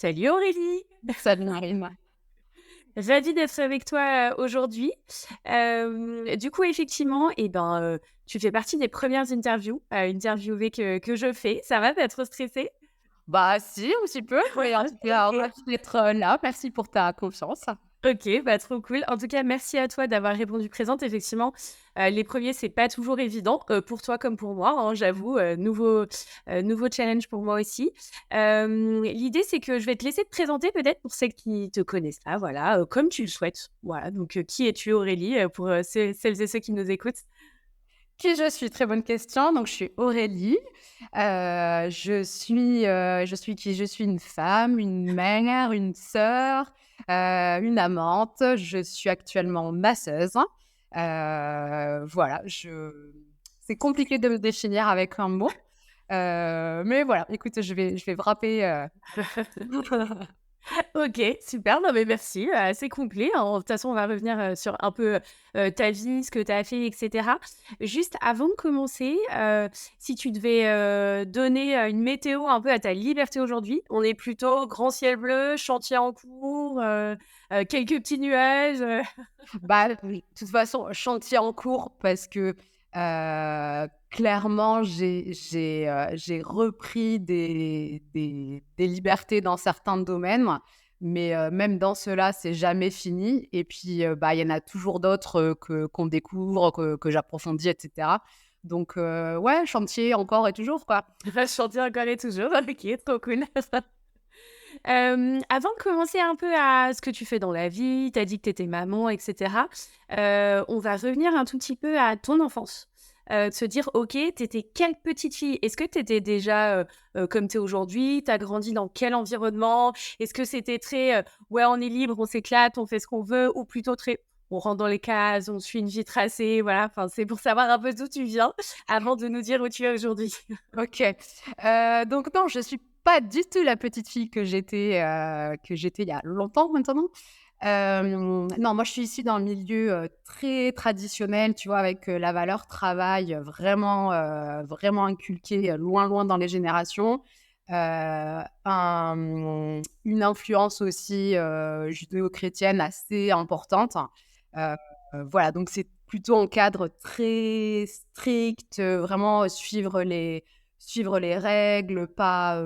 Salut Aurélie, Salut Marine. ravie d'être avec toi aujourd'hui. Du coup, effectivement, tu fais partie des premières interviewées que je fais. Ça va, t'es trop stressée? Bah si, un petit peu, mais en tout cas, Ok. ravi d'être là. Merci pour ta confiance. Ok, bah trop cool. En tout cas, merci à toi d'avoir répondu présente. Effectivement, les premiers, c'est pas toujours évident pour toi comme pour moi, hein, j'avoue. Nouveau challenge pour moi aussi. L'idée, c'est que je vais te laisser te présenter peut-être pour celles qui te connaissent pas, voilà, comme tu le souhaites. Voilà, donc qui es-tu, Aurélie, pour celles et ceux qui nous écoutent? Qui je suis? Très bonne question. Donc je suis Aurélie. Je suis qui? Je suis une femme, une mère, une sœur, une amante. Je suis actuellement masseuse. Voilà, c'est compliqué de me définir avec un mot, mais voilà, écoute, je vais wrapper, OK, super. Non, mais merci, assez complet, hein. De toute façon, on va revenir, sur un peu, ta vie, ce que tu as fait et cetera. Juste avant de commencer, si tu devais, donner, une météo un peu à ta liberté aujourd'hui, on est plutôt grand ciel bleu, chantier en cours, quelques petits nuages, Bah, oui, de toute façon, chantier en cours parce que, clairement, j'ai repris des libertés dans certains domaines, mais même dans ceux-là, c'est jamais fini et puis, bah, il y en a toujours d'autres, qu'on découvre, que j'approfondis et cetera. Donc ouais, chantier encore et toujours, quoi. chantier encore et toujours. OK, trop cool. Avant de commencer un peu à ce que tu fais dans la vie, tu as dit que tu étais maman et cetera. On va revenir un tout petit peu à ton enfance. De se dire: «OK, tu étais quelle petite fille?» Est-ce que tu étais déjà, comme tu es aujourd'hui? Tu as grandi dans quel environnement? Est-ce que c'était très, «Ouais, on est libre, on s'éclate, on fait ce qu'on veut» ou plutôt très: «On rentre dans les cases, on suit une vie tracée», voilà, enfin, c'est pour savoir un peu d'où tu viens avant de nous dire où tu es aujourd'hui. OK. Donc non, je suis pas du tout la petite fille que j'étais il y a longtemps maintenant. Non, moi, je suis issue d'un milieu, très traditionnel, tu vois? Avec, la valeur travail, vraiment inculquée, loin, loin dans les générations. Une influence aussi, judéo-chrétienne assez importante. Heu, voilà, donc c'est plutôt un cadre très strict, vraiment, suivre les règles, pas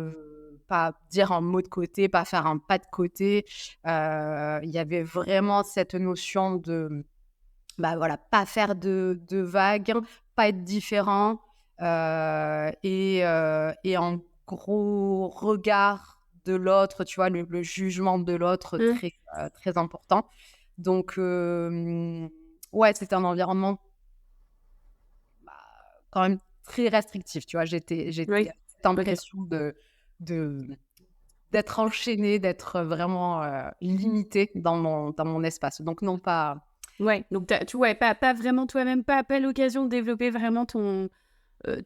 dire un mot de côté, pas faire un pas de côté. Il y avait vraiment cette notion de, bah, voilà, pas faire de vagues, pas être différent, et en gros regard de l'autre, tu vois? Le jugement de l'autre Mmh. très important. Donc ouais, c'était un environnement, bah, quand même très restrictif, tu vois? J'étais Oui. à cette OK. impression de d'être enchaînée, d'être vraiment, limitée dans mon espace. Donc non, pas. Ouais, donc tu ouais, pas vraiment toi-même, pas l'occasion de développer vraiment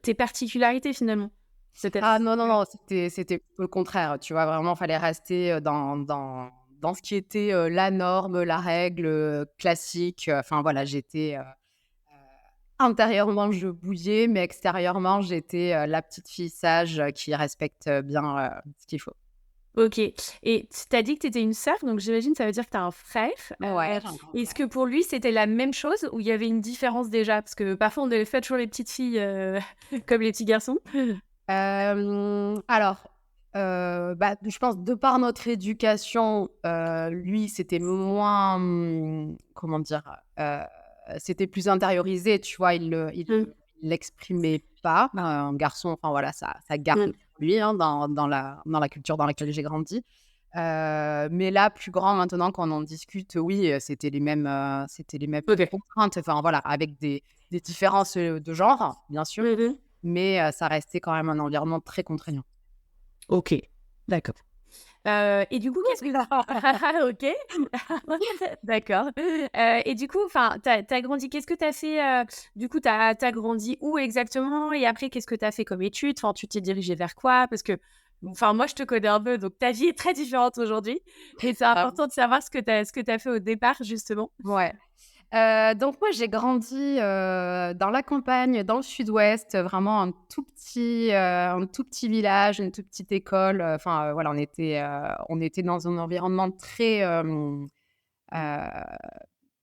tes particularités finalement? Ah Peut-être? non, non, non, c'était plutôt le contraire, tu vois? Vraiment, fallait rester, dans ce qui était, la norme, la règle, classique, enfin voilà, intérieurement, je bouillais, mais extérieurement, j'étais, la petite fille sage, qui respecte, bien, ce qu'il faut. OK, et tu as dit que tu étais une sœur, donc j'imagine ça veut dire que tu as un frère. Ouais, j'ai un grand Est-ce frère. que pour lui c'était la même chose ou il y avait une différence déjà? Parce que parfois on est fait toujours les petites filles, comme les petits garçons. Alors, bah, je pense de par notre éducation, lui, c'était moins, comment dire? C'était plus intériorisé, tu vois? Mmh, Il l'exprimait pas. Ben, un garçon, enfin voilà, ça garde mmh, pour lui, hein, dans la culture dans laquelle j'ai grandi. Mais là, plus grand maintenant, quand on en discute, oui, c'était les mêmes OK. contraintes, enfin voilà, avec des différences, de genre, bien sûr, Mmh mh. mais ça restait quand même un environnement très contraignant. OK, d'accord. Et du coup, qu'est-ce que OK. D'accord. Et du coup, enfin, tu as grandi qu'est-ce que tu as fait, du coup, tu as grandi où exactement? Et après, qu'est-ce que tu as fait comme études? Enfin, tu t'es dirigée vers quoi? Parce que, enfin, moi, je te connais un peu, donc ta vie est très différente aujourd'hui et c'est Ah important de savoir ce que tu as fait au départ, justement. ouais. Donc moi, j'ai grandi, dans la campagne, dans le sud-ouest, vraiment un tout petit village, une toute petite école, enfin, voilà, on était dans un environnement très, heu,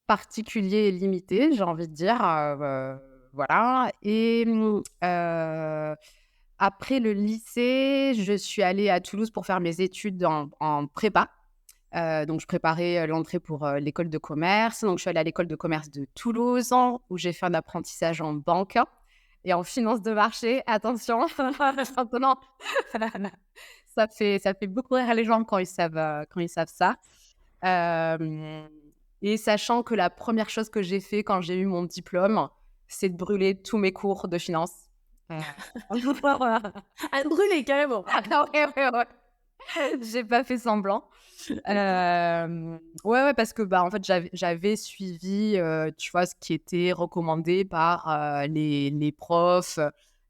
particulier et limité, j'ai envie de dire, voilà et après le lycée, je suis allée à Toulouse pour faire mes études en prépa. Donc je préparais, l'entrée pour, l'école de commerce. Donc je suis allée à l'école de commerce de Toulouse, où j'ai fait un apprentissage en banque et en finance de marché. Attention, maintenant ça fait beaucoup rire les gens quand ils savent ça. Hem et sachant que la première chose que j'ai fait quand j'ai eu mon diplôme, c'est de brûler tous mes cours de finance. Heu À brûler carrément. Ah ouais, ouais, ouais. J'ai pas fait semblant. Ouais, ouais, parce que, bah, en fait, j'avais suivi, tu vois, ce qui était recommandé par, les profs.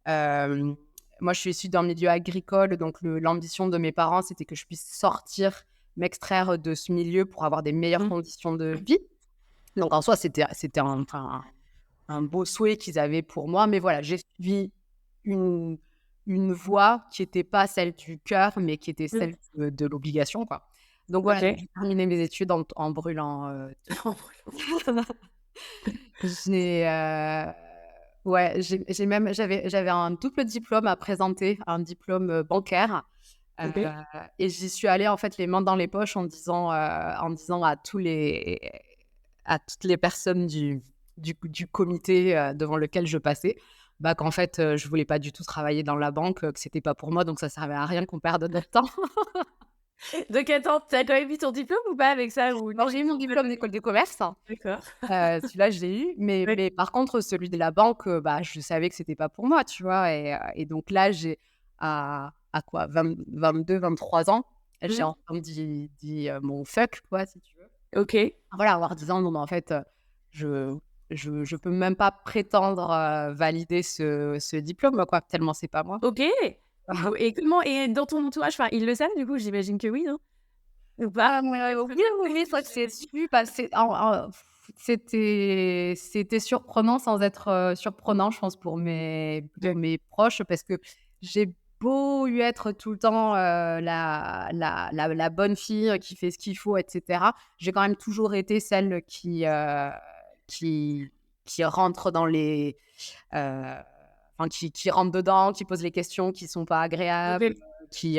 Hem, Moi, je suis issue d'un milieu agricole, donc l'ambition de mes parents, c'était que je puisse sortir, m'extraire de ce milieu pour avoir des meilleures Mmh. conditions de vie. Donc en soi, c'était un beau souhait qu'ils avaient pour moi, mais voilà, j'ai suivi une une voie qui était pas celle du cœur, mais qui était Mmh. celle de l'obligation, quoi. Donc voilà, donc OK. j'ai terminé mes études en brûlant, En brûlant. j'ai, ouais, j'ai même j'avais un double diplôme à présenter, un diplôme, bancaire, heu OK. et j'y suis allée, en fait, les mains dans les poches en disant à toutes les personnes du comité, devant lequel je passais, bah, qu'en fait, je voulais pas du tout travailler dans la banque, que c'était pas pour moi, donc ça servait à rien qu'on perde notre temps. Donc attends, tu as quand même eu ton diplôme ou pas avec ça ou Alors j'ai eu mon diplôme d'école de commerce, d'accord. celui-là je l'ai eu, Ouais. mais par contre celui de la banque, bah, je savais que c'était pas pour moi, tu vois? Et donc là, j'ai à quoi? 22-23 ans, j'ai Mmh. enfin dit, mon fuck quoi, si tu veux. OK. Voilà, en leur disant: «Non mais en fait, je je peux même pas prétendre, valider ce diplôme quoi, tellement c'est pas moi». OK. Ou et comment et dans ton entourage, enfin, ils le savent du coup? J'imagine que oui, non? Ou pas? Ah ouais, oui, oui, oui, ça c'est su bah, c'était surprenant sans être, surprenant, je pense, pour OK. mes proches parce que j'ai beau eu être tout le temps, la bonne fille, qui fait ce qu'il faut et cetera. J'ai quand même toujours été celle qui qui rentre dans les, heu, enfin qui rentre dedans, qui pose les questions qui sont pas agréables, OK. qui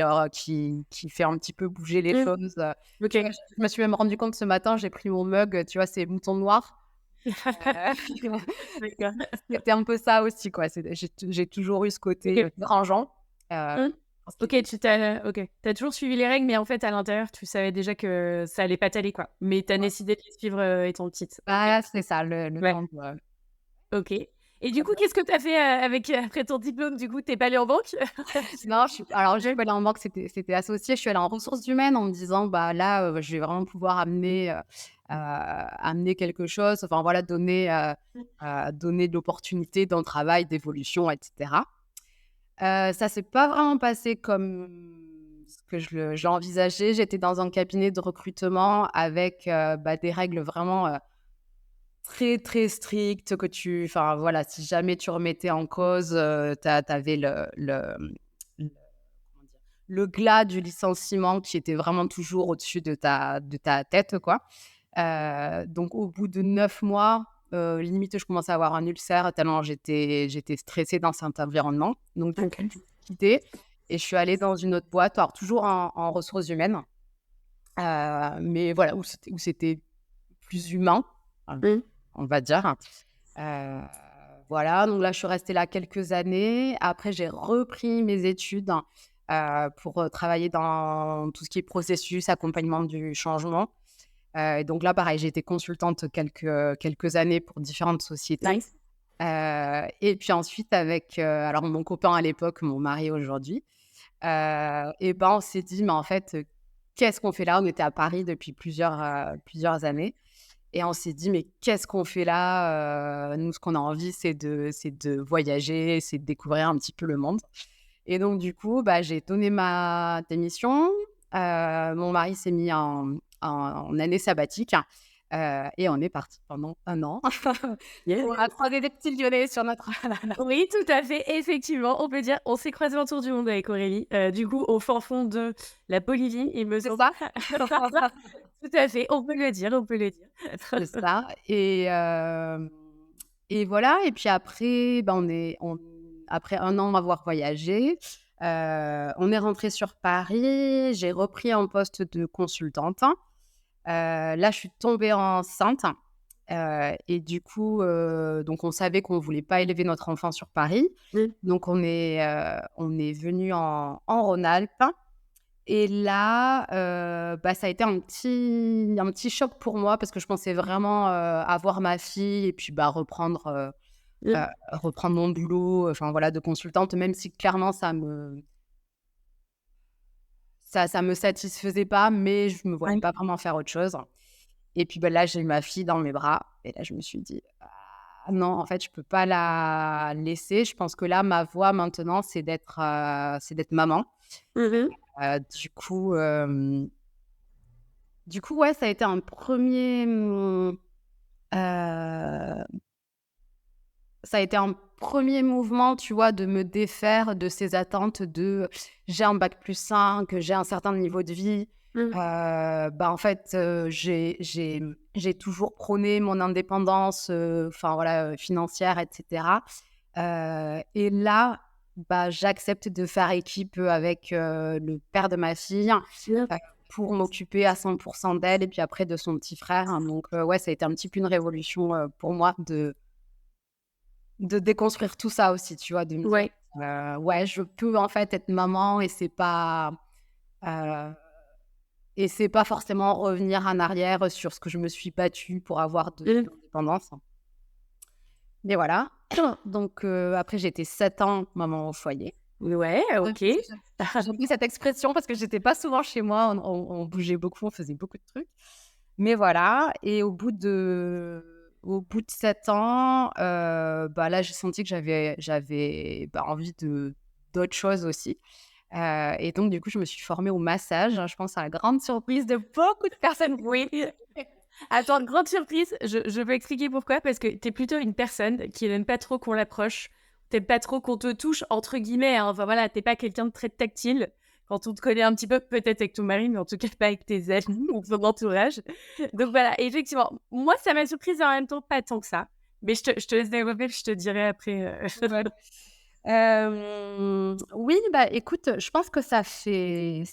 fait un petit peu bouger les Mmh. choses. Tu vois? OK. Je me suis même rendu compte ce matin, j'ai pris mon mug, tu vois, c'est mouton noir. D'accord. C'était un peu ça aussi, quoi. J'ai toujours eu ce côté, OK. dérangeant, je Mmh. pense qu'il OK, OK. Tu as toujours suivi les règles, mais en fait, à l'intérieur, tu savais déjà que ça allait pas t'aller, quoi. Mais tu as ouais, décidé de les suivre, étant petite. OK. bah, c'est ça, le Ouais. temps de OK. Et du coup, qu'est-ce que tu as fait, avec, après ton diplôme, du coup? Tu es pas allée en banque? non, je suis Ouais. pas allée en banque, c'était associé. Je suis allée en ressources humaines en me disant: «Bah, là, je vais vraiment pouvoir amener quelque chose», enfin voilà, Mmh. donner de l'opportunité dans le travail, d'évolution et cetera. Ça s'est pas vraiment passé comme ce que j'ai envisagé. J'étais dans un cabinet de recrutement avec, bah, des règles vraiment, très, très strictes que enfin voilà, si jamais tu remettais en cause, tu avais le comment dire? Le glas du licenciement qui était vraiment toujours au-dessus de ta tête, quoi. Donc au bout de 9 mois, limite je commençais à avoir un ulcère tellement j'étais stressée dans cet environnement. Donc du coup, OK. j'ai quitté et je suis allée dans une autre boîte, alors toujours en ressources humaines, mais voilà, où c'était plus humain, Mmh. on va dire. Heu, voilà, donc là, je suis restée là quelques années. Après, j'ai repris mes études, pour, travailler dans tout ce qui est processus, accompagnement du changement. Et donc là, pareil, j'ai été consultante quelques années pour différentes sociétés. Nice. Et puis ensuite avec, alors mon copain à l'époque, mon mari aujourd'hui, et ben, on s'est dit: «Mais en fait, qu'est-ce qu'on fait là?» On était à Paris depuis plusieurs années et on s'est dit: «Mais qu'est-ce qu'on fait là?» Nous, ce qu'on a envie, c'est de voyager, c'est de découvrir un petit peu le monde et donc du coup, bah, j'ai donné ma démission. Mon mari s'est mis en année sabbatique. Et on est parti pendant 1 an. Yeah. On a croisé des petits Lyonnais sur notre Oui, tout à fait. Effectivement, on peut dire on s'est croisés en tour du monde avec Aurélie, du coup, au fin fond de la Bolivie, il me c'est semble. ça? Tout à fait, on peut le dire, on peut le dire. C'est ça et voilà et puis après, bah, après 1 an avoir voyagé, on est rentré sur Paris. J'ai repris un poste de consultante. Là, je suis tombée enceinte, et du coup, donc on savait qu'on voulait pas élever notre enfant sur Paris. Mmh. Donc on est venu en Rhône-Alpes et là, bah, ça a été un petit choc pour moi parce que je pensais vraiment, avoir ma fille et puis, bah, Mmh. reprendre mon boulot, enfin voilà, de consultante, même si clairement ça me satisfaisait pas, mais je me voyais Ouais. pas vraiment faire autre chose. Et puis, bah, là, j'ai eu ma fille dans mes bras et là, je me suis dit: «Ah non, en fait, je peux pas la laisser». Je pense que là, ma voie maintenant, c'est d'être maman. Mmh mh. Heu, du coup, hem, du coup, ouais, ça a été un premier ça a été un premier mouvement, tu vois, de me défaire de ces attentes de: «J'ai un bac+5, j'ai un certain niveau de vie». Mmh. Bah, en fait, j'ai toujours prôné mon indépendance, enfin voilà, financière et cetera. Et là, bah, j'accepte de faire équipe, avec, le père de ma fille, Mmh. pour m'occuper à 100 d'elle et puis après de son petit frère, hein. Donc ouais, ça a été un petit peu une révolution, pour moi de déconstruire tout ça aussi, tu vois? De me dire, Ouais. ouais, je peux en fait être maman heu et c'est pas forcément revenir en arrière sur ce que je me suis battue pour avoir de Mmh. l'indépendance. Mais voilà. Donc après j'ai été 7 ans maman au foyer. Ouais, Ouais, OK. j'aime bien cette expression parce que j'étais pas souvent chez moi, on bougeait beaucoup, on faisait beaucoup de trucs. Mais voilà et au bout de 7 ans, bah, là, j'ai senti que j'avais, bah, envie de d'autres choses aussi, et donc du coup, je me suis formée au massage, hein, je pense à la grande surprise de beaucoup de personnes. Oui. Attends, grande surprise, je vais expliquer pourquoi, parce que tu es plutôt une personne qui n'aime pas trop qu'on l'approche. Tu aimes pas trop qu'on te «touche» entre guillemets, hein. Enfin voilà, tu es pas quelqu'un de très tactile. Quand on te connaît un petit peu, peut-être avec ton mari, mais en tout cas pas avec tes amis ou ton entourage. Donc voilà, effectivement, moi ça m'a surprise et en même temps pas tant que ça. Mais je te laisse développer, puis je te dirai après, Ouais. Oui, bah, écoute, je pense que ça fait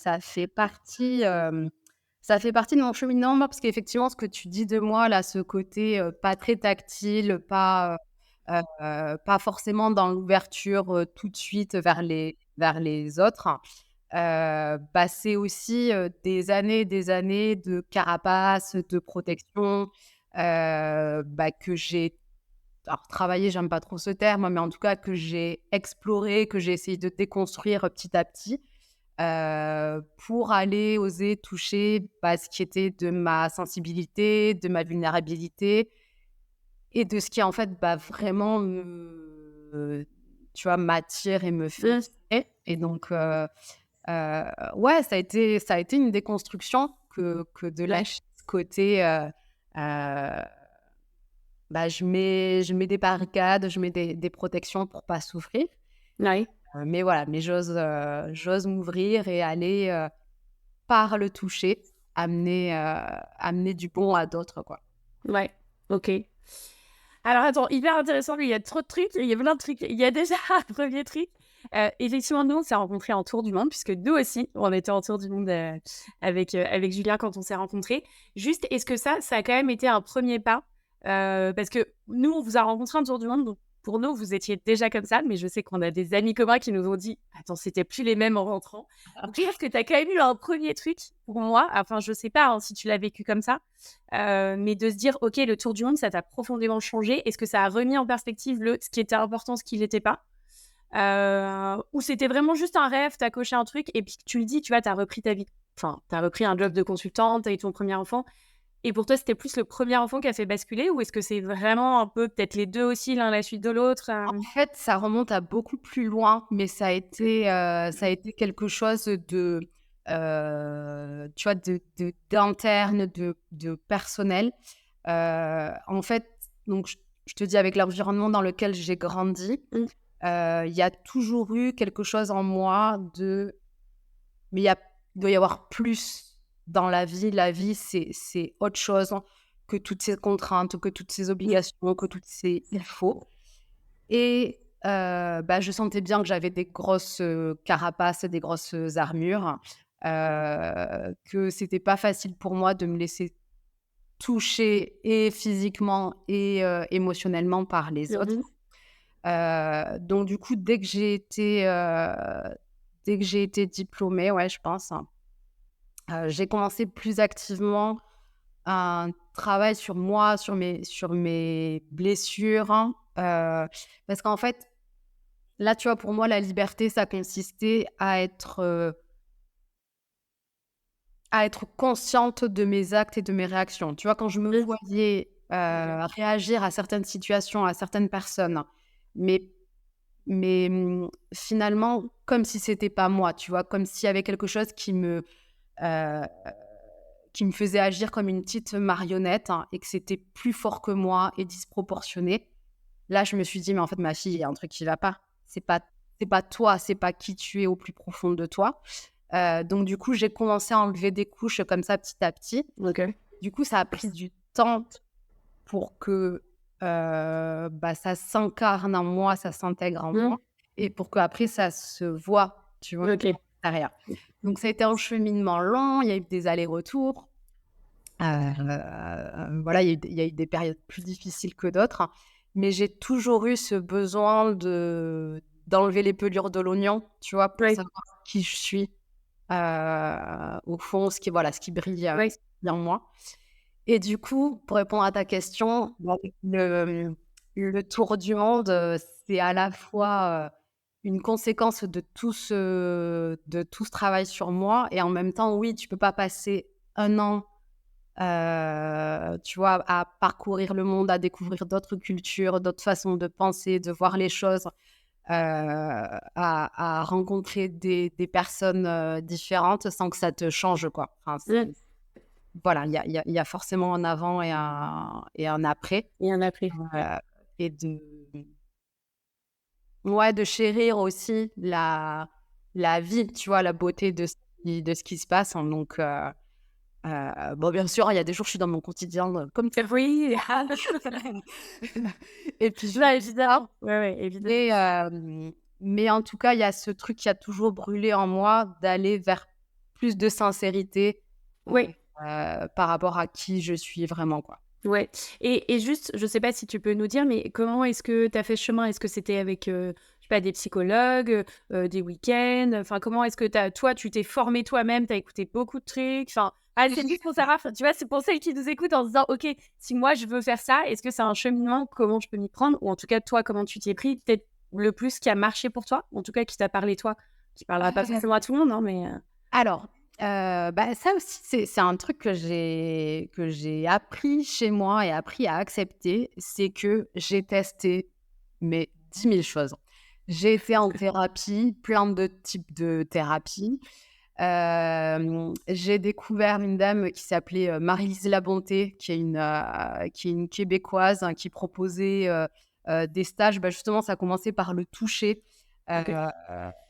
partie de mon cheminement, moi, parce qu'effectivement, ce que tu dis de moi, là, ce côté, pas très tactile, pas forcément dans l'ouverture, tout de suite vers les autres, bah, c'est aussi, des années de carapace, de protection, bah, que j'ai alors travailler, j'aime pas trop ce terme, mais en tout cas que j'ai exploré, que j'ai essayé de déconstruire petit à petit, pour aller oser toucher, bah, ce qui était de ma sensibilité, de ma vulnérabilité et de ce qui en fait, bah, vraiment tu vois, m'attire et me fait mmh, vibrer et donc ouais, ça a été une déconstruction que de lâcher ce côté, heu bah, je mets des barricades, je mets des protections pour pas souffrir, ouais, mais voilà, mais j'ose m'ouvrir et aller, par le toucher, amener du bon à d'autres, quoi. ouais, OK. Alors attends, hyper intéressant, lui, il y a trop de trucs, il y a plein de trucs. Il y a déjà un 1er truc, effectivement, nous, on s'est rencontrés en tour du monde puisque nous aussi, on était en tour du monde, avec Julien quand on s'est rencontrés. Juste, est-ce que ça a quand même été un premier pas? Parce que nous, on vous a rencontrés en tour du monde, donc pour nous, vous étiez déjà comme ça, mais je sais qu'on a des amis communs qui nous ont dit: «Attends, c'était plus les mêmes en rentrant». Donc je pense que tu as quand même eu un premier truc pour moi, enfin, je sais pas, hein, si tu l'as vécu comme ça, mais de se dire: «OK, le tour du monde, ça t'a profondément changé». Est-ce que ça a remis en perspective ce qui était important, ce qui l'était pas? Ou c'était vraiment juste un rêve, tu as coché un truc et puis tu le dis, tu vois, tu as repris ta vie enfin, tu as repris un job de consultante, tu as eu ton premier enfant et pour toi, c'était plus le premier enfant qui a fait basculer ou est-ce que c'est vraiment un peu peut-être les 2 aussi, l'un à la suite de l'autre, En fait, ça remonte à beaucoup plus loin, mais ça a été quelque chose tu vois, d'interne, de personnel. En fait, donc je te dis avec l'environnement dans lequel j'ai grandi, Mmh. il y a toujours eu quelque chose en moi de mais il doit y avoir plus dans la vie. La vie, c'est autre chose que toutes ces contraintes, que toutes ces obligations, que toutes ces «il faut» et bah, je sentais bien que j'avais des grosses, carapaces, des grosses, armures, que c'était pas facile pour moi de me laisser toucher et physiquement et émotionnellement par les Mmh autres. mh. Donc du coup, dès que j'ai été diplômée, ouais, je pense, j'ai commencé plus activement un travail sur moi, sur mes blessures, hein, parce qu'en fait, là, tu vois, pour moi, la liberté, ça consistait à être consciente de mes actes et de mes réactions. Tu vois, quand je me Mmh. voyais, OK. réagir à certaines situations, à certaines personnes, mais finalement, comme si c'était pas moi, tu vois? Comme s'il y avait quelque chose heu, qui me faisait agir comme une petite marionnette, hein, et que c'était plus fort que moi et disproportionné. Là, je me suis dit: «Mais en fait, ma fille, il y a un truc qui va pas. C'est pas toi, c'est pas qui tu es au plus profond de toi». Donc du coup, j'ai commencé à enlever des couches comme ça, petit à petit. OK. Du coup, ça a pris du temps pour que, bah, ça s'incarne en moi, ça s'intègre en Mmh. moi et pour qu'après ça se voit, tu vois? OK. Derrière. Donc ça a été un cheminement lent, il y a eu des allers-retours. Voilà, il y a eu des périodes plus difficiles que d'autres, mais j'ai toujours eu ce besoin d'enlever les pelures de l'oignon, tu vois? Pour Oui. savoir qui je suis, au fond, ce qui brille, Oui. en moi et du coup, pour répondre à ta question, bon, le tour du monde, c'est à la fois, une conséquence de tout ce travail sur moi et en même temps, oui, tu peux pas passer un an, tu vois, à parcourir le monde, à découvrir d'autres cultures, d'autres façons de penser, de voir les choses, à rencontrer des personnes, différentes sans que ça te change, quoi. Enfin, Mmh. voilà, il y a forcément un avant et un après, Et un après. heu et de ouais, de chérir aussi la vie, tu vois? La beauté de ce qui se passe, hein, donc bon, bien sûr, il y a des jours, je suis dans mon quotidien, comme tout Oui. et puis je Ouais, évidemment. Ouais, ouais, évidemment. mais mais en tout cas, il y a ce truc qui a toujours brûlé en moi d'aller vers plus de sincérité, Oui. par rapport à qui je suis vraiment, quoi. Ouais et juste, je sais pas si tu peux nous dire, mais comment est-ce que tu as fait ce chemin? Est-ce que c'était avec, je sais pas, des psychologues, des week-ends? Enfin, comment est-ce que tu t'es formé toi-même, tu as écouté beaucoup de trucs? Enfin, c'est juste pour savoir, tu vois, c'est pour celles qui nous écoutent en se disant: «OK, si moi je veux faire ça, est-ce que c'est un cheminement? Comment je peux m'y prendre?» ou en tout cas, toi, comment tu t'y es pris? Peut-être le plus qui a marché pour toi? En tout cas, qui t'a parlé toi, qui parlera pas forcément à tout le monde, hein, mais Alors, bah, ça aussi, c'est un truc que j'ai appris chez moi et appris à accepter, c'est que j'ai testé, mais 10 000 choses. J'ai été en thérapie, plein de types de thérapies. J'ai découvert une dame qui s'appelait, Marie-Lise Labonté, qui est une Québécoise, hein, qui proposait, des stages. Bah, justement, ça a commencé par le toucher. OK.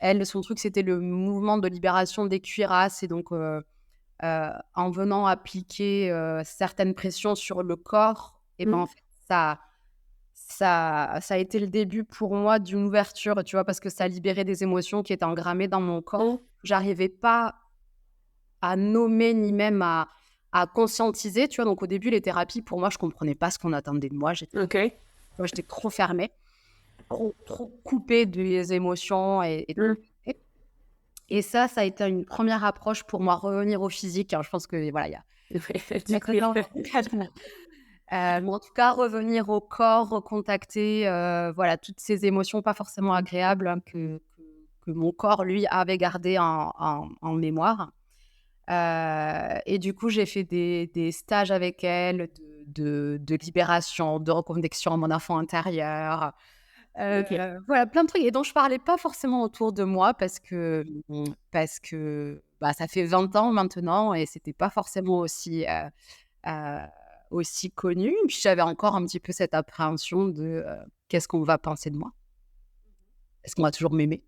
Elle, son truc, c'était le mouvement de libération des cuirasses et donc en venant appliquer, certaines pressions sur le corps et ben, Mmh. en fait, ça a été le début pour moi d'une ouverture, tu vois? Parce que ça libérait des émotions qui étaient engrammées dans mon Mmh. corps. J'arrivais pas à nommer ni même à conscientiser, tu vois? Donc au début, les thérapies, pour moi, je comprenais pas ce qu'on attendait de moi. OK. J'étais trop fermée, trop coupée des émotions Mmh. et ça a été une première approche pour moi, revenir au physique, hein. Je pense que voilà, il y a Du coup, maintenant mais en tout cas, revenir au corps, recontacter, voilà, toutes ces émotions pas forcément agréables, hein, que mon corps, lui, avait gardées en mémoire. Et du coup, j'ai fait des stages avec elle de libération, de reconnexion à mon enfant intérieur, OK. voilà, plein de trucs et dont je parlais pas forcément autour de moi parce que, bah, ça fait 20 ans maintenant et c'était pas forcément heu, aussi connue. Puis j'avais encore un petit peu cette appréhension de, qu'est-ce qu'on va penser de moi? Est-ce qu'on va toujours m'aimer?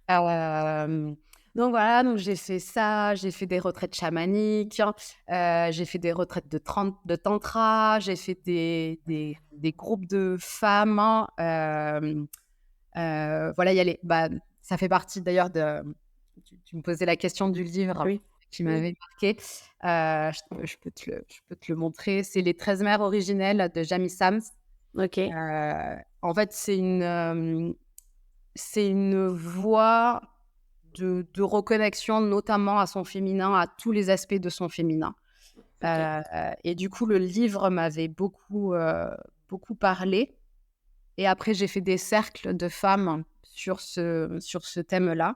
Hem, donc voilà, donc j'ai fait ça, j'ai fait des retraites chamaniques, j'ai fait des retraites de tantra, j'ai fait des groupes de femmes, voilà, il y a les bah, ça fait partie d'ailleurs de tu me posais la question du livre Oui. qui Mmh. m'avait marquée. Je peux te le montrer. C'est «Les 13 mères originelles» de Jamie Sams. OK. En fait, c'est une voie de reconnexion, notamment à son féminin, à tous les aspects de son féminin. OK. Et du coup, le livre m'avait beaucoup parlé. Et après, j'ai fait des cercles de femmes sur ce thème-là.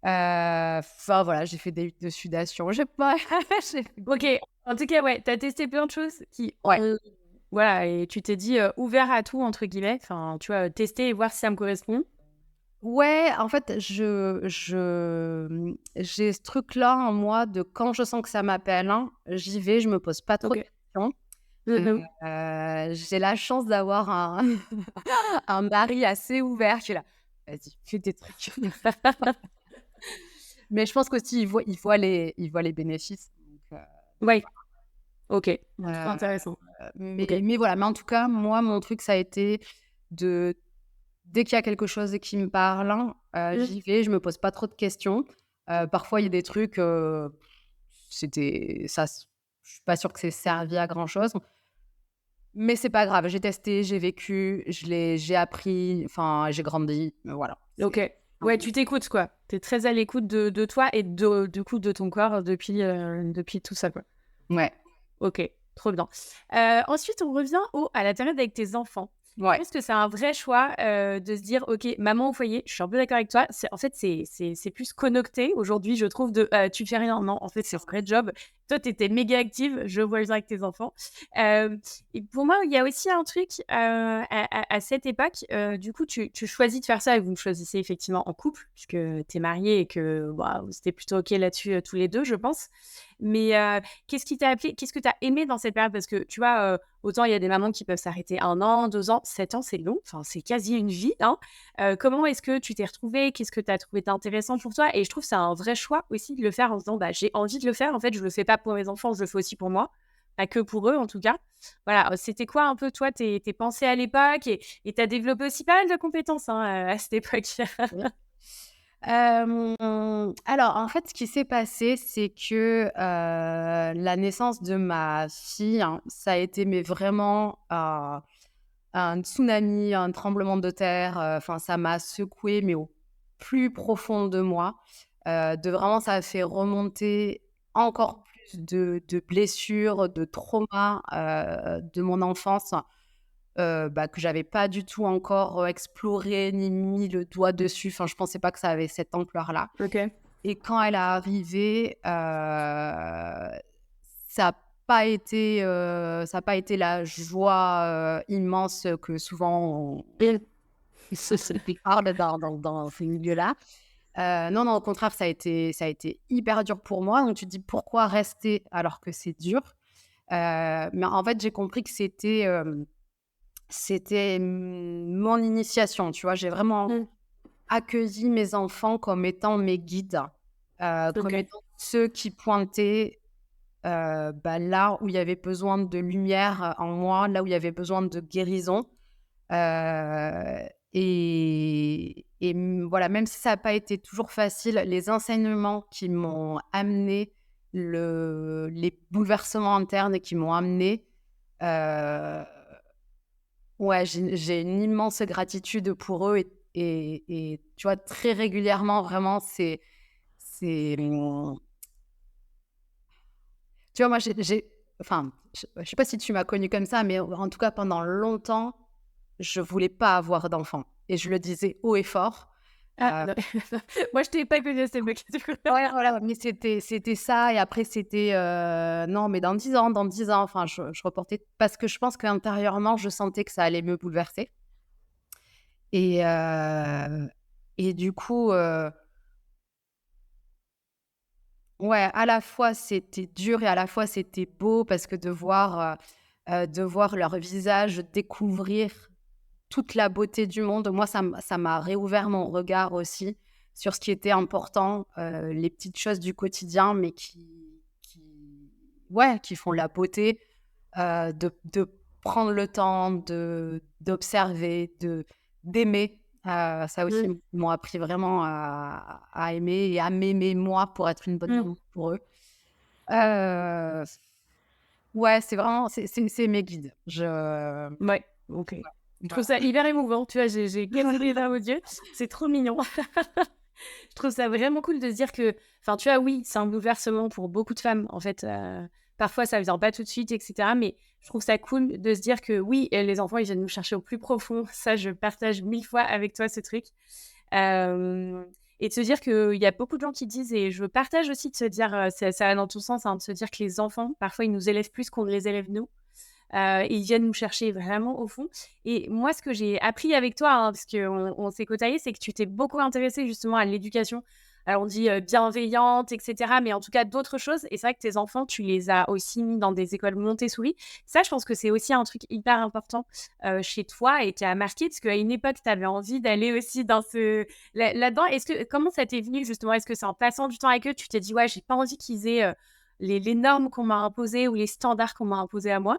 Enfin voilà, j'ai fait des huttes de sudation. J'ai pas j'ai OK. En tout cas, ouais, tu as testé plein de choses qui ouais. ont voilà et tu t'es dit, «ouvert à tout» entre guillemets, enfin, tu vois, tester et voir si ça me correspond. Ouais, en fait, j'ai ce truc-là en moi de quand je sens que ça m'appelle, hein, j'y vais, je me pose pas trop de OK. questions. Mmh mh. J'ai la chance d'avoir un un mari assez ouvert qui est là: «Vas-y, fais tes trucs». Mais je pense qu'aussi il voit les bénéfices donc Ouais, OK. Trop heu intéressant. OK. mais voilà, mais en tout cas, moi, mon truc, ça a été de dès qu'il y a quelque chose qui me parle, Mmh. j'y vais, je me pose pas trop de questions. Parfois, il y a des trucs, c'était ça s je suis pas sûre que c'est servi à grand chose, mais c'est pas grave. J'ai testé, j'ai vécu, j'ai appris, enfin, j'ai grandi, voilà. OK. C'est un Ouais, peu tu t'écoutes, quoi. Tu es très à l'écoute de toi et de du coup, de ton corps depuis tout ça, quoi. ouais, OK, trop bien. Ensuite, on revient à la période avec tes enfants. Je ouais, pense que c'est un vrai choix, de se dire: «OK, maman au foyer», je suis un peu d'accord avec toi. C'est plus connecté aujourd'hui, je trouve, «Tu fais rien». Non, en fait, c'est c'est un ça. vrai job. Toi, tu étais méga active, je vois bien avec tes enfants. Et pour moi, il y a aussi un truc, à cette époque, du coup, tu choisis de faire ça et vous choisissez effectivement en couple puisque tu es mariés et que, bah, vous étiez plutôt OK là-dessus, tous les 2, je pense. Mais, qu'est-ce que tu as aimé dans cette période? Parce que tu vois, autant il y a des mamans qui peuvent s'arrêter 1 an, 2 ans, 7 ans, c'est long, enfin, c'est quasi une vie, hein. Comment est-ce que tu t'es retrouvée? Qu'est-ce que tu as trouvé d'intéressant pour toi? Et je trouve que c'est un vrai choix aussi de le faire en se disant: «Bah, j'ai envie de le faire, en fait, je le fais pas pour mes enfants, je le fais aussi pour moi». Pas que pour eux, en tout cas. Voilà, c'était quoi un peu toi tes pensées à l'époque et tu as développé aussi pas mal de compétences, hein, à cette époque? Alors, en fait, ce qui s'est passé, c'est que, la naissance de ma fille, hein, ça a été mais vraiment, un tsunami, un tremblement de terre, enfin, ça m'a secouée, mais au plus profond de moi. De vraiment ça a fait remonter encore plus de blessures, de traumas, de mon enfance, bah, que j'avais pas du tout encore, exploré ni mis le doigt dessus. Enfin, je pensais pas que ça avait cette ampleur-là. OK. Et quand elle est arrivée, ça a pas été la joie, immense que souvent Mmh. on parle dans ces milieux-là. Non, non, au contraire, ça a été hyper dur pour moi. Donc tu te dis: «Pourquoi rester alors que c'est dur?» Mais en fait, j'ai compris que c'était mon initiation, tu vois? J'ai vraiment Mmh. accueilli mes enfants comme étant mes guides, comme OK. étant ceux qui pointaient, bah, là où il y avait besoin de lumière, en moi, là où il y avait besoin de guérison. Voilà, même si ça n'a pas été toujours facile, les enseignements qui m'ont amené les bouleversements internes qui m'ont amené, heu, ouais, j'ai une immense gratitude pour eux et tu vois, très régulièrement, vraiment, c'est tu vois, moi, enfin, je sais pas si tu m'as connue comme ça, mais en tout cas, pendant longtemps, je voulais pas avoir d'enfant et je le disais haut et fort. Ah, Heu, non. Moi, je t'ai pas connue à cette époque, du coup. ouais, voilà, mais c'était ça et après c'était, «Non, mais dans 10 ans», enfin, je reportais parce que je pense qu'intérieurement, je sentais que ça allait me bouleverser et du coup, Ouais, à la fois c'était dur et à la fois c'était beau parce que de voir leur visage découvrir toute la beauté du monde, moi ça m'a réouvert mon regard aussi sur ce qui était important, les petites choses du quotidien, mais qui ouais, qui font la beauté, de prendre le temps d'observer, d'aimer. Ça aussi, Mmh. ils m'ont appris vraiment à aimer et à m'aimer moi pour être une bonne Mmh. maman pour eux. Heu, ouais, c'est vraiment c'est mes guides. Ouais, OK. Je trouve Voilà. ça hyper émouvant, tu vois? J'ai quasiment les larmes aux yeux. C'est trop mignon. Je trouve ça vraiment cool de se dire que enfin, tu vois, oui, c'est un bouleversement pour beaucoup de femmes, en fait, parfois ça vient pas tout de suite et cetera, mais je trouve ça cool de se dire que oui, les enfants, ils viennent nous chercher au plus profond. Ça, je partage 1000 fois avec toi ce truc. Hem et de se dire qu'il y a beaucoup de gens qui disent et je partage aussi de se dire, ça va dans ton sens, hein, de se dire que les enfants, parfois, ils nous élèvent plus qu'on ne les élève nous. Et ils viennent nous chercher vraiment au fond et moi, ce que j'ai appris avec toi, hein, parce qu'on s'est côtoyés, c'est que tu t'es beaucoup intéressée justement à l'éducation. Alors on dit, bienveillante et cetera, mais en tout cas d'autres choses et c'est vrai que tes enfants, tu les as aussi mis dans des écoles Montessori. Ça, je pense que c'est aussi un truc hyper important, chez toi et tu as marqué parce qu'à une époque, tu avais envie d'aller aussi dans ce là-dedans. Est-ce que comment ça t'est venu justement? Est-ce que c'est en passant du temps avec eux, tu t'es dit: «Ouais, j'ai pas envie qu'ils aient, les normes qu'on m'a imposées ou les standards qu'on m'a imposés à moi»?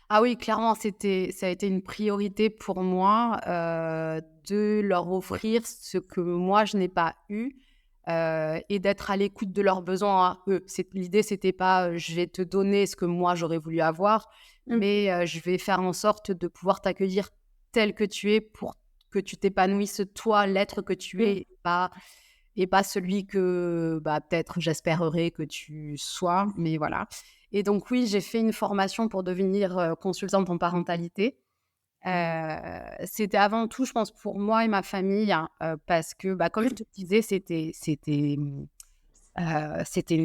Ah oui, clairement, ça a été une priorité pour moi, de leur offrir ce que moi je n'ai pas eu, et d'être à l'écoute de leurs besoins à eux. L'idée, c'était pas, je vais te donner ce que moi j'aurais voulu avoir, Mmh. mais je vais faire en sorte de pouvoir t'accueillir tel que tu es pour que tu t'épanouisses toi, l'être que tu Mmh. es, et pas celui que, bah, peut-être j'espérerais que tu sois, mais voilà. Et donc oui, j'ai fait une formation pour devenir, consultante en parentalité. C'était avant tout, je pense, pour moi et ma famille, hein, parce que, bah, comme je te disais, c'était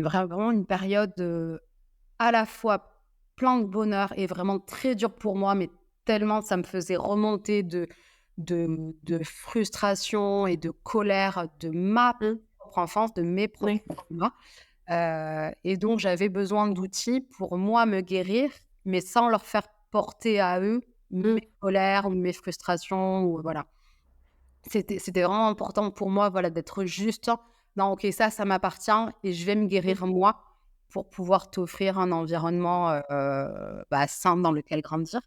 vraiment une période, à la fois plein de bonheur et vraiment très dur pour moi, mais tellement ça me faisait remonter de frustration et de colère de ma Mmh. propre enfance, de mes propres Oui. traumas. Et donc j'avais besoin d'outils pour moi me guérir, mais sans leur faire porter à eux Mmh. mes colères ou mes frustrations ou voilà. C'était vraiment important pour moi, voilà, d'être juste: «Non, OK, ça m'appartient et je vais me Mmh. guérir moi pour pouvoir t'offrir un environnement, bah, sain dans lequel grandir».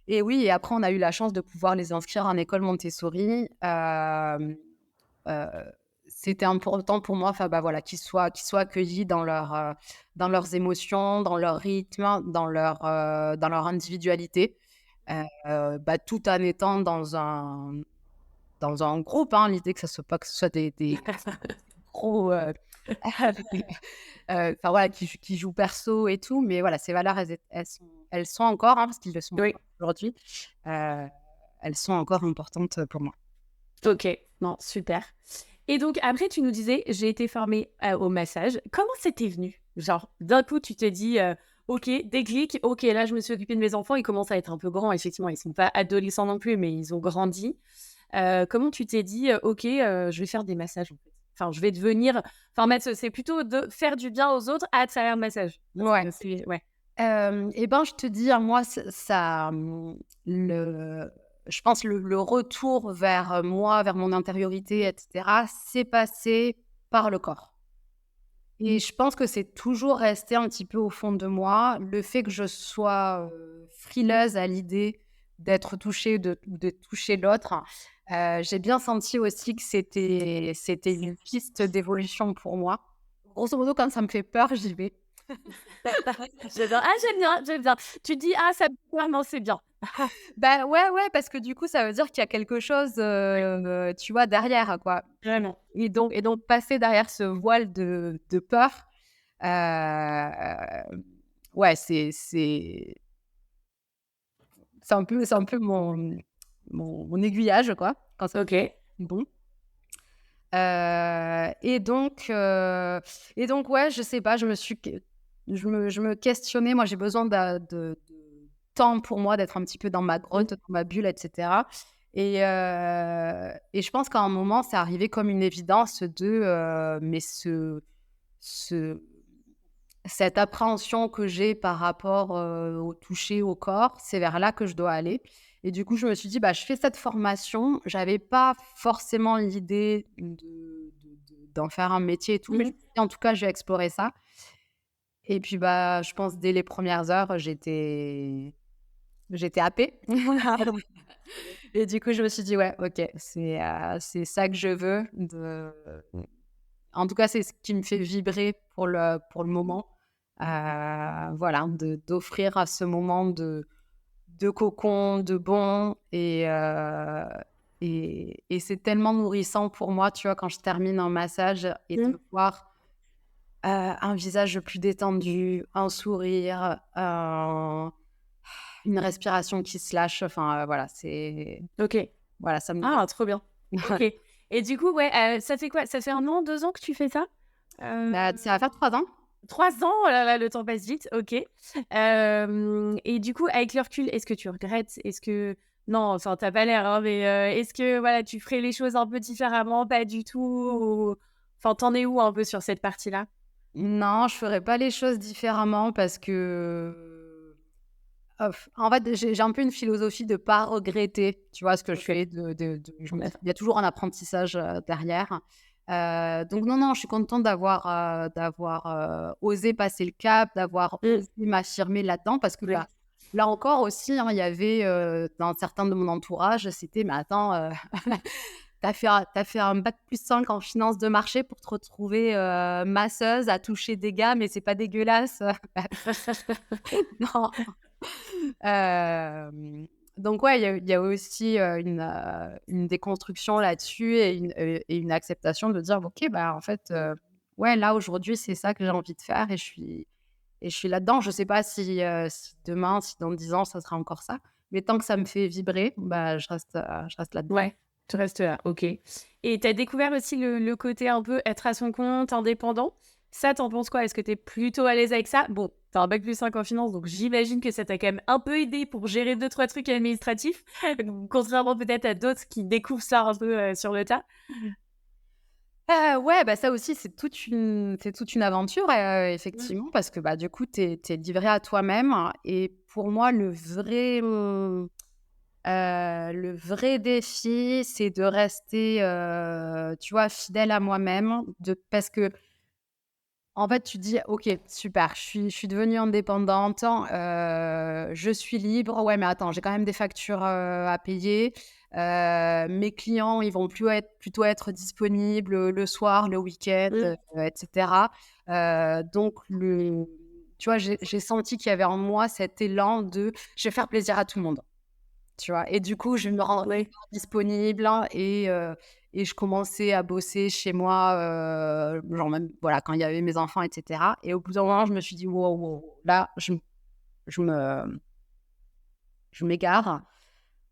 Et oui, et après on a eu la chance de pouvoir les inscrire en école Montessori. Heu, C'était important pour moi, enfin, bah, voilà, qu'ils soient accueillis dans leurs émotions, dans leur rythme, dans leur individualité, bah, tout en étant dans un groupe, hein. L'idée que ce soit des gros, enfin, voilà, qui jouent perso et tout, mais voilà, ces valeurs, elles sont encore, hein, parce qu'ils le sont Oui. encore aujourd'hui, heu, elles sont encore importantes, pour moi. OK. Non, super et donc après tu nous disais: «J'ai été formée, au massage». Comment c'était venu? Genre, d'un coup, tu t'es dit, «OK, déclic, OK, là, je me suis occupée de mes enfants, ils commencent à être un peu grands». Effectivement, ils sont pas adolescents non plus, mais ils ont grandi. Comment tu t'es dit, «OK, je vais faire des massages, en fait». Enfin, je vais devenir enfin, masseuse, c'est plutôt de faire du bien aux autres à travers le massage? Parce Ouais. que c'est ouais. Et ben, je te dis, hein, moi, le je pense le retour vers, moi, vers mon intériorité et cetera, c'est passé par le corps. Et je pense que c'est toujours resté un petit peu au fond de moi, le fait que je sois, frileuse à l'idée d'être touchée, de toucher l'autre. J'ai bien senti aussi que c'était une piste d'évolution pour moi. Grosso modo, quand ça me fait peur, j'y vais. J'adore. Ah, j'aime bien, j'aime bien. Tu te dis: «Ah, ça me fait peur, non, c'est bien». Bah, ouais, ouais, parce que du coup, ça veut dire qu'il y a quelque chose, tu vois, derrière, quoi. Vraiment. Et donc passer derrière ce voile de peur, heu, ouais, c'est un peu mon aiguillage, quoi, quand ça OK. bon. Heu et donc heu et donc ouais, je sais pas, je me questionnais. Moi, j'ai besoin de temps pour moi, d'être un petit peu dans ma Mmh. grotte, dans ma bulle et cetera. Et je pense qu'à un moment, c'est arrivé comme une évidence mais ce cette appréhension que j'ai par rapport, au toucher, au corps, c'est vers là que je dois aller et du coup, je me suis dit: «Bah, je fais cette formation». J'avais pas forcément l'idée d'en faire un métier et tout, mais je Mmh. me suis dit: «En tout cas, je vais explorer ça» et puis, bah, je pense dès les premières heures, j'étais happée et du coup, je me suis dit: «Ouais, OK, c'est ça que je veux de». En tout cas, c'est ce qui me fait vibrer pour le moment. Voilà, d'offrir à ce moment de cocon, de bon et c'est tellement nourrissant pour moi, tu vois, quand je termine un massage et Mmh. de voir, un visage plus détendu, un sourire, une respiration qui se lâche, enfin, voilà, OK. voilà, ça me Ah, trop bien. OK et du coup, ouais, ça fait quoi? Ça fait 1 an, 2 ans que tu fais ça? bah, ça va faire 3 ans. 3 ans? Oh là là, le temps passe vite, OK. Et du coup, avec le recul, est-ce que tu regrettes? Est-ce que non, enfin, tu as pas l'air, hein, mais est-ce que, voilà, tu ferais les choses un peu différemment? Pas du tout? Ou enfin, tu en es où un peu sur cette partie-là? Non, je ferais pas les choses différemment parce que, en fait, j'ai un peu une philosophie de pas regretter, tu vois, ce que je OK. fais de je me dis: D'accord. «Il y a toujours un apprentissage, derrière». Donc non, non, je suis contente osé passer le cap, d'avoir Mmh. osé m'affirmer là-dedans parce que, Ouais. bah, là encore aussi, hein, il y avait, dans certains de mon entourage, c'était: «Mais attends, tu fait un bac+5 en finance de marché pour te retrouver, masseuse à toucher des gammes et c'est pas dégueulasse?» Non. Donc ouais, il y a aussi, une déconstruction là-dessus et une acceptation de dire: «OK, bah, en fait, ouais, là, aujourd'hui, c'est ça que j'ai envie de faire et je suis là-dedans». Je sais pas si demain, si dans 10 ans, ça sera encore ça, mais tant que ça me fait vibrer, bah, je reste là-dedans. Ouais, tu restes là, OK. Et tu as découvert aussi le côté un peu être à son compte, indépendant. Ça, tu en penses quoi? Est-ce que tu es plutôt à l'aise avec ça? Bon, tu as un bac+5 en finance, donc j'imagine que ça t'a quand même un peu aidé pour gérer deux-trois trucs administratifs, contrairement peut-être à d'autres qui découvrent ça un peu, sur le tas. Ouais, bah, ça aussi, c'est toute une aventure, Mmh. effectivement, parce que, bah, du coup, tu es livré à toi-même et pour moi, le vrai défi, c'est de rester, tu vois, fidèle à moi-même, parce que en fait, tu dis: «OK, super, je suis devenue indépendante, je suis libre. Ouais, mais attends, j'ai quand même des factures, à payer. Mes clients, ils vont plutôt être disponibles, le soir, le week-end, Mmh. et cetera». Donc tu vois, j'ai senti qu'il y avait en moi cet élan de: «Je vais faire plaisir à tout le monde». Tu vois? Et du coup, je me rends Ouais. hyper disponible, hein, et je commençais à bosser chez moi, genre même, voilà, quand il y avait mes enfants et cetera et au bout d'un moment, je me suis dit: «Wow, wow, là, je me je m'égare»,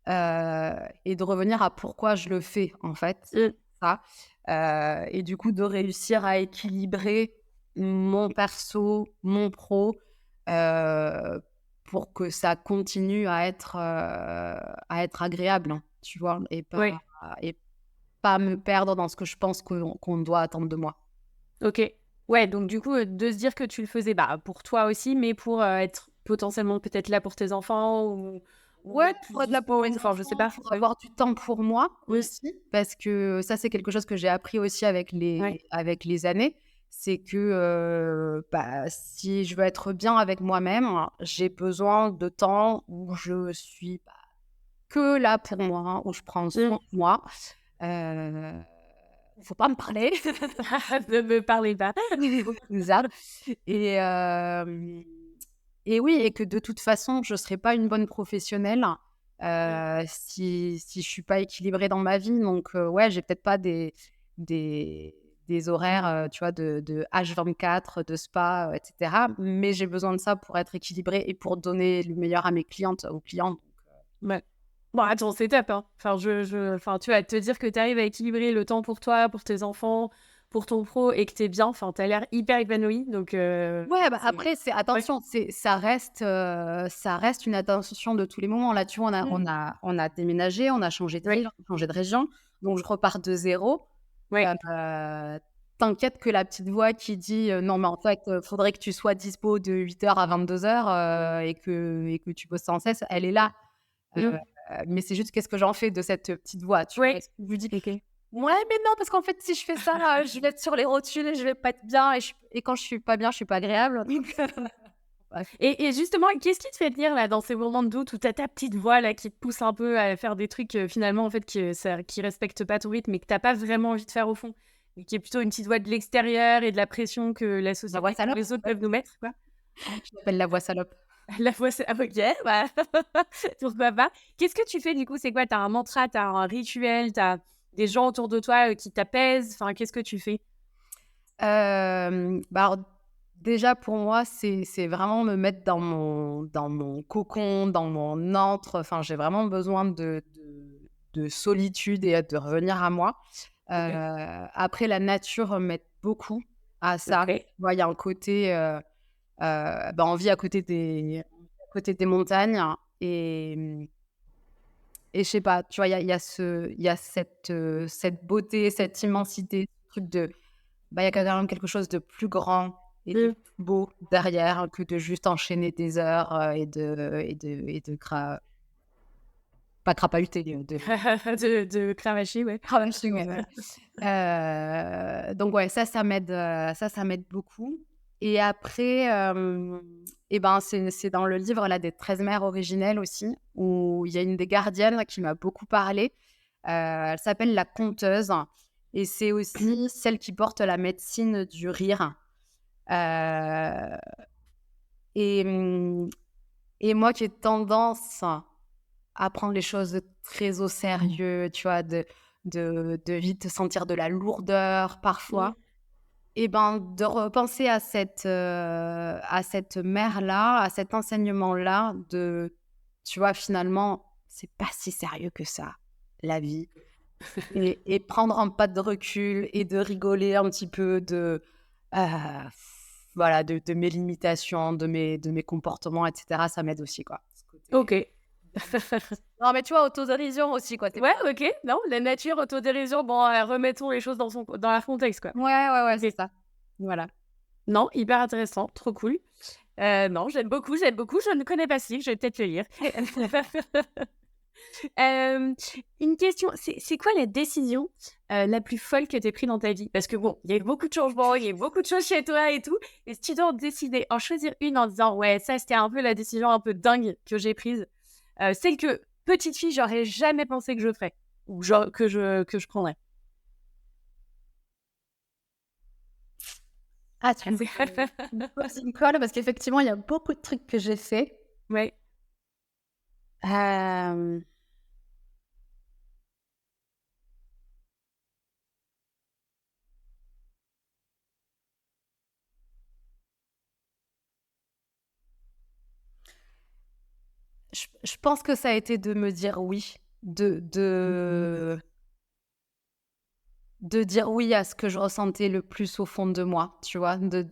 et de revenir à pourquoi je le fais, en fait, Mmh. ça, et du coup, de réussir à équilibrer mon perso, mon pro, heu, pour que ça continue à être agréable, hein, tu vois? Ouais. Et pas me perdre dans ce que je pense qu'on doit attendre de moi. OK. Ouais, donc du coup, de se dire que tu le faisais, bah, pour toi aussi, mais pour, être potentiellement peut-être là pour tes enfants ou Ouais, être plus pour être là pour dispo, mes enfin, je sais enfants, pas. pour Ouais. avoir du temps pour moi Mmh. aussi, parce que ça, c'est quelque chose que j'ai appris aussi avec Ouais. les années. C'est que, bah, si je veux être bien avec moi-même, j'ai besoin de temps où je suis, bah, que là pour moi, où je prends Mmh. soin de moi. Heu, faut pas me parler. Ne me parlez pas. Zap et oui et que de toute façon, je serai pas une bonne professionnelle, Mmh. si je suis pas équilibrée dans ma vie donc ouais, j'ai peut-être pas des des horaires, tu vois, de H24, de spa, et cetera, mais j'ai besoin de ça pour être équilibrée et pour donner le meilleur à mes clientes, aux clients. Ouais. Bon, attends, c'est top, hein. Enfin, enfin, tu vas te dire que tu arrives à équilibrer le temps pour toi, pour tes enfants, pour ton pro et que tu es bien. Enfin, tu as l'air hyper épanouie, donc Ouais, bah, c'est après, ouais. ça reste une attention de tous les moments. Là, tu vois, Mmh. on a déménagé, on a changé de Ouais. ville, changé de région, donc je repars de zéro. Ouais. Heu, t'inquiète que la petite voix qui dit, «Non mais en fait, faudrait que tu sois dispo de 8 heures à 22 heures, et que tu bosses sans cesse», elle est là. Mmh. Heu, mais c'est juste qu'est-ce que j'en fais de cette, petite voix, tu vois? Ouais. Est-ce que je lui dis: OK. «Ouais, mais non, parce qu'en fait, si je fais ça, je vais être sur les rotules et je vais pas être bien et quand je suis pas bien, je suis pas agréable», donc bref. Et justement, qu'est-ce qui te fait dire là, dans ces moments de doute où tu as ta petite voix là qui te pousse un peu à faire des trucs, finalement en fait qui respectent pas ton rythme et que tu pas vraiment envie de faire au fond? Et qui est plutôt une petite voix de l'extérieur et de la pression que la La voix société, que salope, les autres ouais, peuvent nous mettre, quoi? je l'appelle la voix salope. La voix c'est ah OK, bah, pourquoi pas. Qu'est-ce que tu fais du coup? C'est quoi? Tu as un mantra, tu as un rituel, tu as des gens autour de toi, qui t'apaisent? Enfin, qu'est-ce que tu fais? Bah, alors, déjà pour moi, c'est vraiment me mettre dans mon cocon, dans mon antre. Enfin, j'ai vraiment besoin de solitude et de revenir à moi. OK. Après la nature m'aide beaucoup à ça. OK. Tu vois, il y a un côté, bah, on vit à côté des montagnes et je sais pas, tu vois, il y a cette beauté, cette immensité, ce truc de bah, il y a quand même quelque chose de plus grand et de Mmh. plus beau derrière que de juste enchaîner des heures, et de pas crapahuter, de De cravacher, ouais. cravacher, ouais, voilà. Donc ouais, ça m'aide beaucoup et après, et ben, c'est dans le livre là des 13 mères originelles aussi, où il y a une des gardiennes qui m'a beaucoup parlé. Elle s'appelle la conteuse et c'est aussi celle qui porte la médecine du rire. Heu et mmh et moi qui ai tendance à prendre les choses très au sérieux, tu vois? De vite sentir de la lourdeur Mmh. parfois et ben, de repenser à cette mère-là, à cet enseignement-là tu vois? Finalement, c'est pas si sérieux que ça, la vie et prendre un pas de recul et de rigoler un petit peu heu, voilà, de mes limitations, de mes comportements et cetera, ça m'aide aussi, quoi. Ce côté OK. non, mais tu vois, autodérision aussi, quoi, c'est Ouais, pas OK. Non, la nature, autodérision, bon, remettons les choses dans leur contexte, quoi. ouais, ouais, ouais, c'est OK. ça. Voilà. Non, hyper intéressant, trop cool. Non, j'aime beaucoup, j'aime beaucoup. Je ne connais pas ce livre, je vais peut-être le lire. Hem, une question, c'est quoi la décision, la plus folle que tu aies prise dans ta vie? Parce que bon, il y a eu beaucoup de changements, il y a eu beaucoup de choses chez toi et tout. Et si tu dois en décider, en choisir une en disant: «Ouais, ça, c'était un peu la décision un peu dingue que j'ai prise», celle que, petite fille, j'aurais jamais pensé que je ferais ou genre que je prendrais. Ah, tu me poses une colle parce qu'effectivement, il y a beaucoup de trucs que j'ai fait. Ouais. Hem, je pense que ça a été de me dire oui, de dire oui à ce que je ressentais le plus au fond de moi, tu vois? Heu,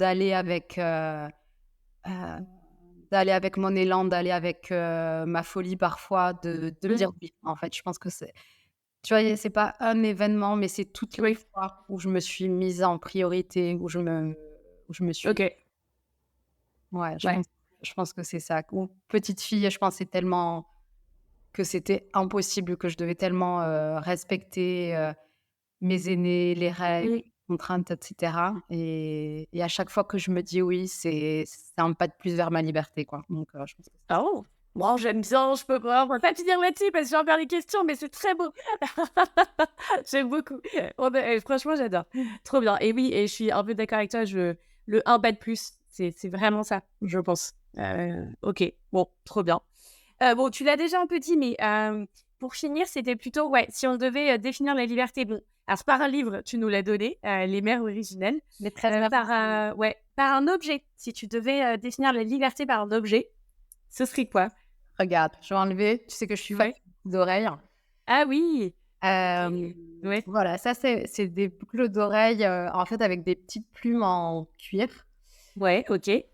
d'aller avec mon élan, d'aller avec, ma folie parfois, de me Mmh. dire oui, en fait. Je pense que tu vois, c'est pas un événement, mais c'est toutes les Oui. fois où je me suis mise en priorité, où je me suis OK. ouais, je Ouais. pense je pense que c'est ça. Ou petite fille, je pensais tellement que c'était impossible, que je devais tellement, respecter, mes aînés, les règles, Mmh. les contraintes et cetera et à chaque fois que je me dis oui, c'est un pas de plus vers ma liberté, quoi. Donc je pense que Oh! Bon, j'aime bien, je peux pas on va pas finir là-dessus parce que j'ai encore des questions, mais c'est très beau. J'aime beaucoup. Franchement, j'adore. Trop bien et oui et je suis un peu d'accord avec toi, le un pas de plus, c'est vraiment ça, je pense. OK, bon, trop bien. Bon, tu l'as déjà un peu dit, mais pour finir, c'était plutôt ouais, si on devait, définir la liberté, bon, alors par un livre, tu nous l'as donné, Les Mères originelles. les 13 mères Par, ouais, par un objet, si tu devais, définir la liberté par un objet, ce serait quoi? regarde, je vais enlever, tu sais que je suis fan Ouais. des d'oreilles. Ah oui! Hem, Ouais. voilà, ça c'est des boucles d'oreilles, en fait avec des petites plumes en cuir. Ouais, OK. Et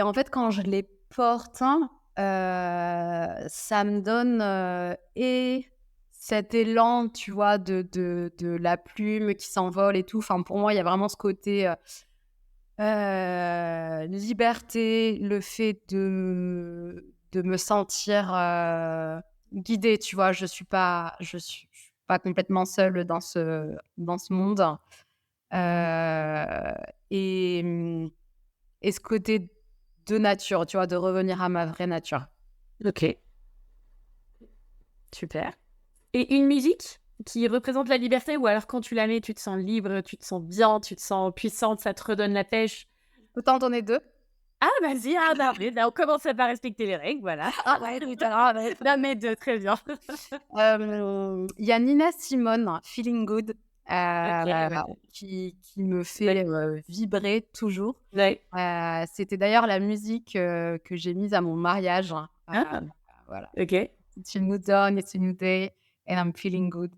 en fait quand je les porte, ça me donne, et cet élan, tu vois, de la plume qui s'envole et tout. Enfin, pour moi, il y a vraiment ce côté, liberté, le fait de me sentir, guidée, tu vois? Je suis pas complètement seule dans ce monde, heu et et ce côté de nature, tu vois? De revenir à ma vraie nature. OK, super. Et une musique qui représente la liberté ou alors quand tu la mets, tu te sens libre, tu te sens bien, tu te sens puissante, ça te redonne la pêche? Autant t'en es 2. Ah vas-y, ah bah oui, bah on commence par respecter les règles, voilà. Ah ouais, putain, ah ouais. Non mais de très bien. Il y a Nina Simone, Feeling Good, OK, ouais. qui me fait, Belle vibrer toujours. ouais. C'était d'ailleurs la musique, que j'ai mise à mon mariage. Ah! Voilà. OK. It's a new dawn, it's a new day and I'm feeling good.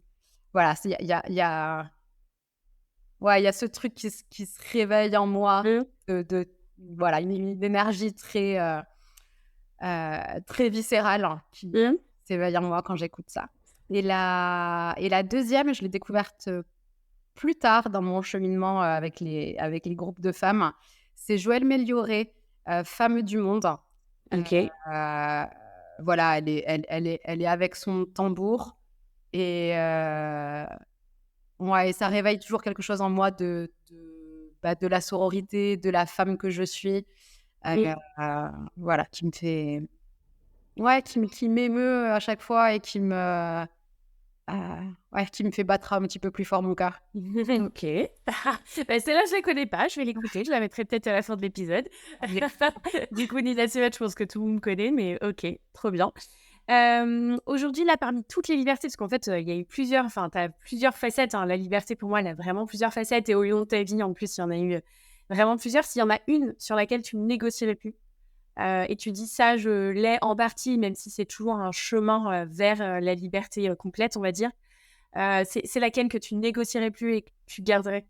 Voilà, c'est il y a ouais, il y a ce truc qui se réveille en moi Mmh. de voilà, une énergie très viscérale qui Mmh. s'éveille en moi quand j'écoute ça. Et la 2e, je l'ai découverte, plus tard dans mon cheminement, avec les groupes de femmes. C'est Joëlle Mélioré, Femmes du monde. OK. Voilà, elle est avec son tambour et ouais, et ça réveille toujours quelque chose en moi de la sororité, de la femme que je suis, Mmh. voilà, qui me fait ouais, qui m'émeut à chaque fois et ouais, qui me fait battre un petit peu plus fort mon cœur. OK. Bah, celle-là, je la connais pas, je vais l'écouter, je la mettrai peut-être à la fin de l'épisode. Du coup, Nina Simone, je pense que tout le monde connaît, mais OK, trop bien. Aujourd'hui, là, parmi toutes les libertés, parce qu'en fait, il y a eu plusieurs enfin, tu as plusieurs facettes, hein. La liberté, pour moi, elle a vraiment plusieurs facettes et au long de ta vie, en plus, il y en a eu, vraiment plusieurs. S'il y en a une sur laquelle tu ne négocierais plus, et tu dis: «Ça, je l'ai en partie», même si c'est toujours un chemin, vers, la liberté, complète, on va dire. C'est laquelle que tu négocierais plus et que tu garderais?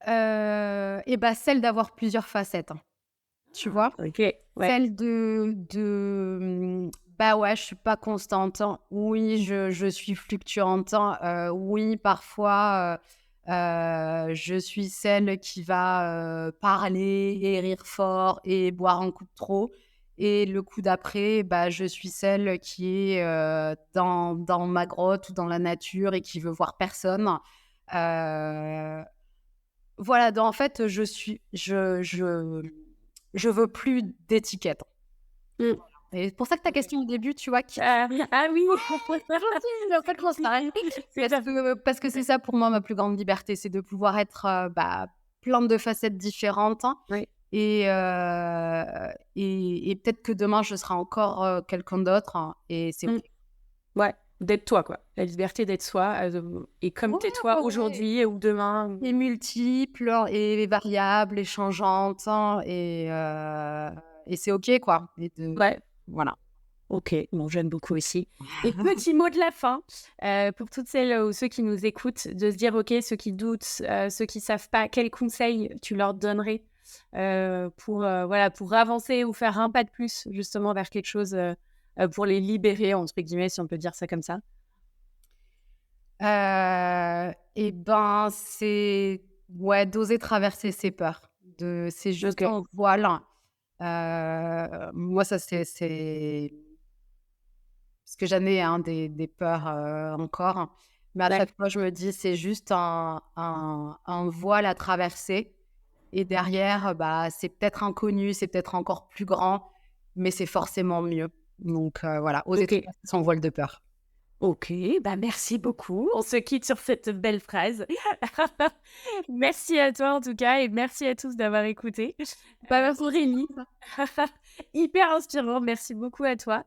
Et bah, celle d'avoir plusieurs facettes, hein, tu vois? OK, ouais. Celle bah, ouais, je suis pas constante, hein. Oui, je suis fluctuante, hein. Oui, parfois, je suis celle qui va, parler et rire fort et boire un coup de trop et le coup d'après, bah, je suis celle qui est, dans ma grotte ou dans la nature et qui veut voir personne. Heu Voilà, donc en fait, je veux plus d'étiquettes. Mmh. Et c'est pour ça que ta question au début, tu vois, qui Ah oui! en fait, j'en sais rien. C'est ça. Parce que c'est ça pour moi ma plus grande liberté, c'est de pouvoir être, bah, plein de facettes différentes, hein, Oui. et peut-être que demain je serai encore, quelqu'un d'autre, hein, et c'est Mmh. OK. Ouais, d'être toi, quoi. La liberté d'être soi, et comme Ouais, tu es toi ouais, ouais. aujourd'hui ou demain. Et multiples et variables et changeantes, hein, et c'est OK, quoi, et Ouais, voilà. OK, bon, j'aime beaucoup aussi. Et petit mot de la fin, pour toutes celles ou ceux qui nous écoutent, de se dire: «OK», ceux qui doutent, ceux qui savent pas, quels conseils tu leur donnerais, pour, voilà, pour avancer ou faire un pas de plus justement vers quelque chose, pour les «libérer» entre guillemets, si on peut dire ça comme ça? Et ben, c'est ouais, d'oser traverser ses peurs. C'est juste OK. un voile. Moi, ça, c'est parce que j'en ai, hein, des peurs, encore. Mais à Ouais. chaque fois, je me dis: «C'est juste un voile à traverser et derrière, bah, c'est peut-être inconnu, c'est peut-être encore plus grand, mais c'est forcément mieux». Donc voilà, oser OK. traverser son voile de peur. OK, bah, merci beaucoup. On se quitte sur cette belle phrase. Merci à toi en tout cas et merci à tous d'avoir écouté. Bah, merci Aurélie, beaucoup. hyper inspirant, merci beaucoup à toi,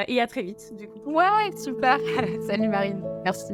et à très vite du coup. Ouais, super. Salut Marine, merci.